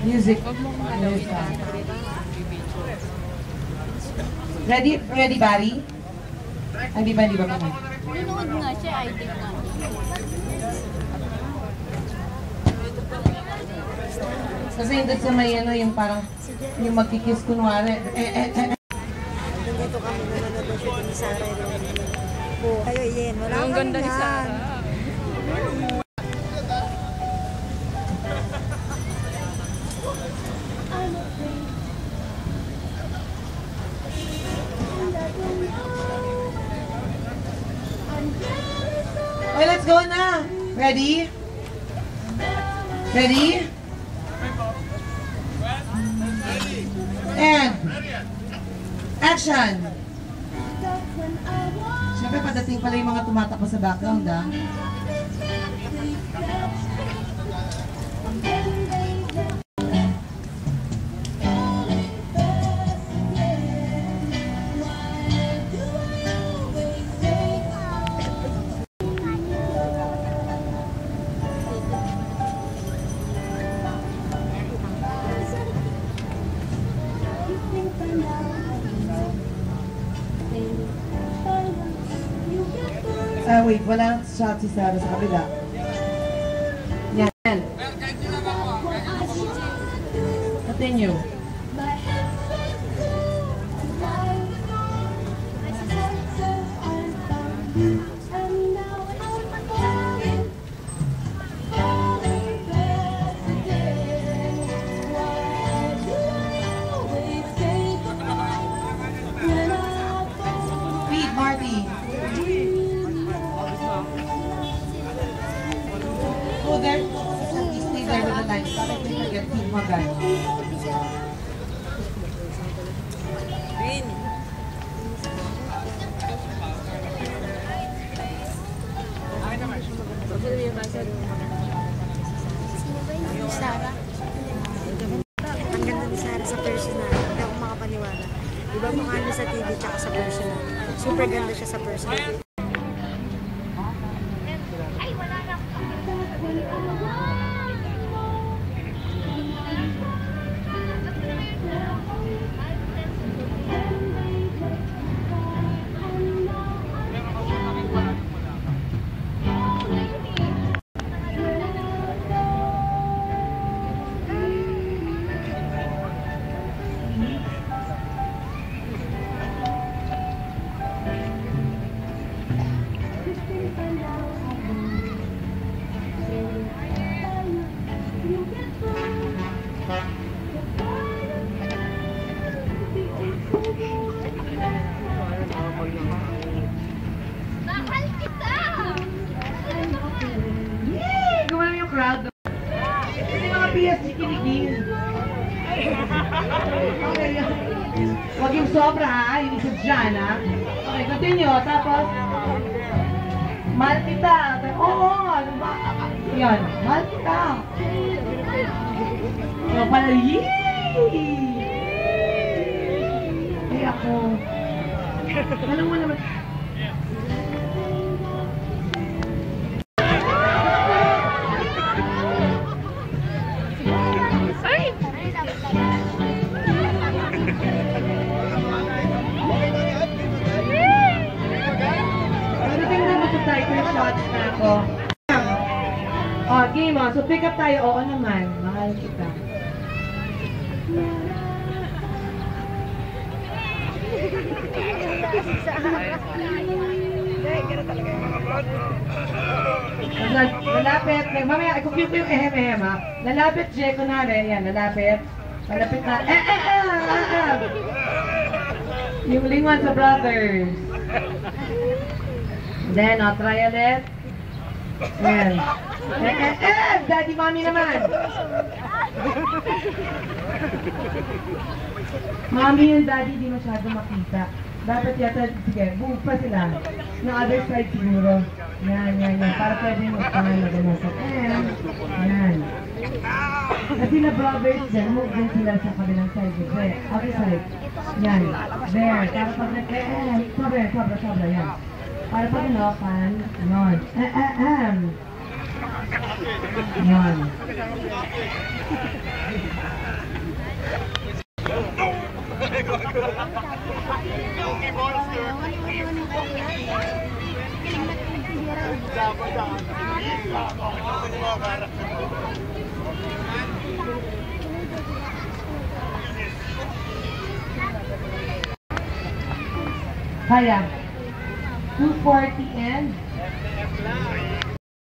Music. Ready, Barry? Hindi ba pa? Nunood nga siya, I think nga. Kasi hindi sa may ano, yung parang, yung magkikiss kunwari. Dito kami nanonood ng shoot ni Sarah. Kayo, Ian. Wala Ang ganda ni Sarah. Okay, let's go na. Ready? Ready? And action! Siyempre, padating pala yung mga tumatakbo sa background, ah. Wait, wala shot si Sarah sa kabila. Yan. Continue. Speed, Marty. Go there. Stay there with the line. Para hindi ka get feed mo guys. Green. Sarah. Ang ganda ni Sarah sa personal. Hindi ako makapaniwala. Iba mukha niya sa TV tsaka sa personal. Super ganda siya sa personal. Mahal kita! Yay! Gumano yung crowd. Ito yung mga PSG kinikil. Okay. Huwag yung sobra ha. Yung isa dyan ha. Okay, continue. Tapos, mahal kita. Oo, ano ba? Yan, mahal kita. So, pala, yay! Ay, ako. Alam mo naman. Oh, game on. So pick up tayo. Oo naman. Mahal kita. Lalapit. Mamaya, i-copy ko yung ehem-ehem ha. Lalapit, Jeko na rin. Yan, lalapit. Lalapit na. Yung lingwan sa brothers. Then, try ulit. Ayan. Daddy, mommy naman. Mommy and daddy di masyado makita. Dapat yata, sige, buhok pa sila. No other side siguro. Yan. Para pwede magpangan na gano'n sa yan. At sila brothers dyan, move din sila sa kabilang side. Okay, other side. Yan. There. Para pag sobra, yan. Para pag inokan, yun. Yan. Kaya, 240 and